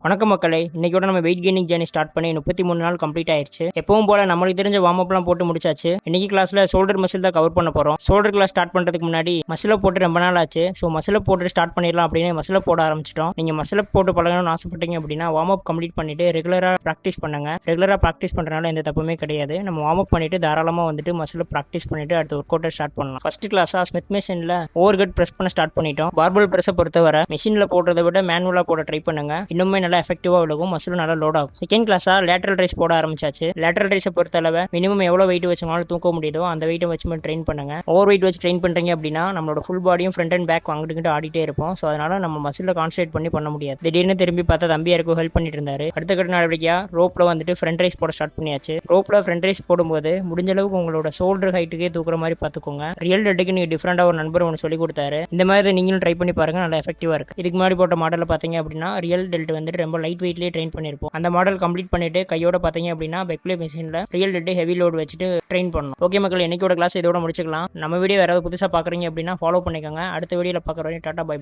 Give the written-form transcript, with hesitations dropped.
வணக்கம் மக்களே, இன்னைக்கு நம்ம வெயிட் கெய்னிங் ஜேர்னி ஸ்டார்ட் பண்ணி 33 நாள் கம்ப்ளீட் ஆயிருச்சு. எப்பவும் போல நம்மளுக்கு தெரிஞ்ச வார்ம் அப்லாம் போட்டு முடிச்சாச்சு. இன்னைக்கு கிளாஸ்ல ஷோல்டர் மசில் தான் கவர் பண்ண போறோம். ஷோல்டர் கிளாஸ் ஸ்டார்ட் பண்றதுக்கு முன்னாடி மசில போட்டு ரொம்ப நாள் ஆச்சு. ஸோ மசில போட்டு ஸ்டார்ட் பண்ணிடலாம் அப்படின்னு மசில போட ஆரம்பிச்சிட்டோம். நீங்க மசில போட்டு பழகணும்னு ஆசைப்பட்டீங்க அப்படின்னா வார்ம் அப் கம்ப்ளீட் பண்ணிட்டு ரெகுலரா ப்ராக்டிஸ் பண்ணுங்க. ரெகுலரா ப்ராக்டிஸ் பண்றதுனால எந்த தப்புமே கிடையாது. நம்ம வார்ம் அப் பண்ணிட்டு தாராளமா வந்துட்டு மசில ப்ராக்டிஸ் பண்ணிட்டு அடுத்த ஒர்க் அவுட்டை ஸ்டார்ட் பண்ணலாம். ஃபர்ஸ்ட் கிளாஸா ஸ்மித் மெஷின்ல ஓவர் கட் பிரஸ் பண்ண ஸ்டார்ட் பண்ணிட்டோம். பார்பல் பிரஸ் பொறுத்தவரை மெஷின்ல போடுறதை விட மேனுவலா போட ட்ரை பண்ணுங்க. இன்னுமே நல்லா எஃபெக்டிவா விழுகும். மசில் நல்லா லோட் ஆகும். செகண்ட் கிளாஸா லேட்டரல் ரைஸ் போட ஆரம்பிச்சாச்சு. லேட்டரல் ரைஸை பொறுத்தளவு மினிமம் எவ்வளவு வெயிட் வச்சுனாலும் தூக்க முடியுதோ அந்த வெயிட்டை வச்சு ட்ரெயின் பண்ணுங்க. ஓவர் வெயிட் வச்சு ட்ரெயின் பண்றீங்க அப்படின்னா நம்மளோட ஃபுல் பாடியும் ஃப்ரண்ட் அண்ட் பேக் அங்கிட்டு ஆடிட்டே இருப்போம். ஸோ அதனால நம்ம மசில கான்சன்ட்ரேட் பண்ண முடியாது. திடீர்னு திரும்பி பார்த்தா தம்பி யாருக்கும் ஹெல்ப் பண்ணிட்டு இருந்தாரு. அடுத்த கட்ட நடவடிக்கையா ரோப்ல வந்துட்டு ஃப்ரண்ட் ரைஸ் போட ஸ்டார்ட் பண்ணியாச்சு. ரோப்ல ஃப்ரண்ட் ரைஸ் போடும்போது முடிஞ்ச அளவுக்கு உங்களோட ஷோல்டர் ஹைட்டுக்கே தூக்குற மாதிரி பார்த்துக்கோங்க. ரியல் டெட்டுக்கு நீங்க டிஃபரெண்டா ஒரு நண்பர் ஒன்று சொல்லி கொடுத்தாரு. இந்த மாதிரி நீங்களும் ட்ரை பண்ணி பாருங்க, நல்லா எஃபெக்டிவா இருக்கு. இதுக்கு முன்னாடி போட்ட மாடல் பார்த்தீங்க அப்படின்னா ரியல் டெல்ட் வந்துட்டு ரொம்ப லைட் வெயிட்லேயே ட்ரெயின் பண்ணிருப்போம். அந்த மாடல் கம்ப்ளீட் பண்ணிட்டு கையோட பார்த்தீங்க அப்படின்னா பெக்லே மெஷின்ல ரியல் டெட் ஹெவி லோட் வச்சுட்டு ட்ரெயின் பண்ணணும். ஓகே மக்கள், இன்னைக்கோட கிளாஸ் இதோட முடிச்சுக்கலாம். நம்ம வீடியோ யாராவது புதுசாக பார்க்குறீங்க அப்படின்னா ஃபாலோ பண்ணிக்கோங்க. அடுத்த வீடியோவில் பார்க்குற வரையும் டாடா பை.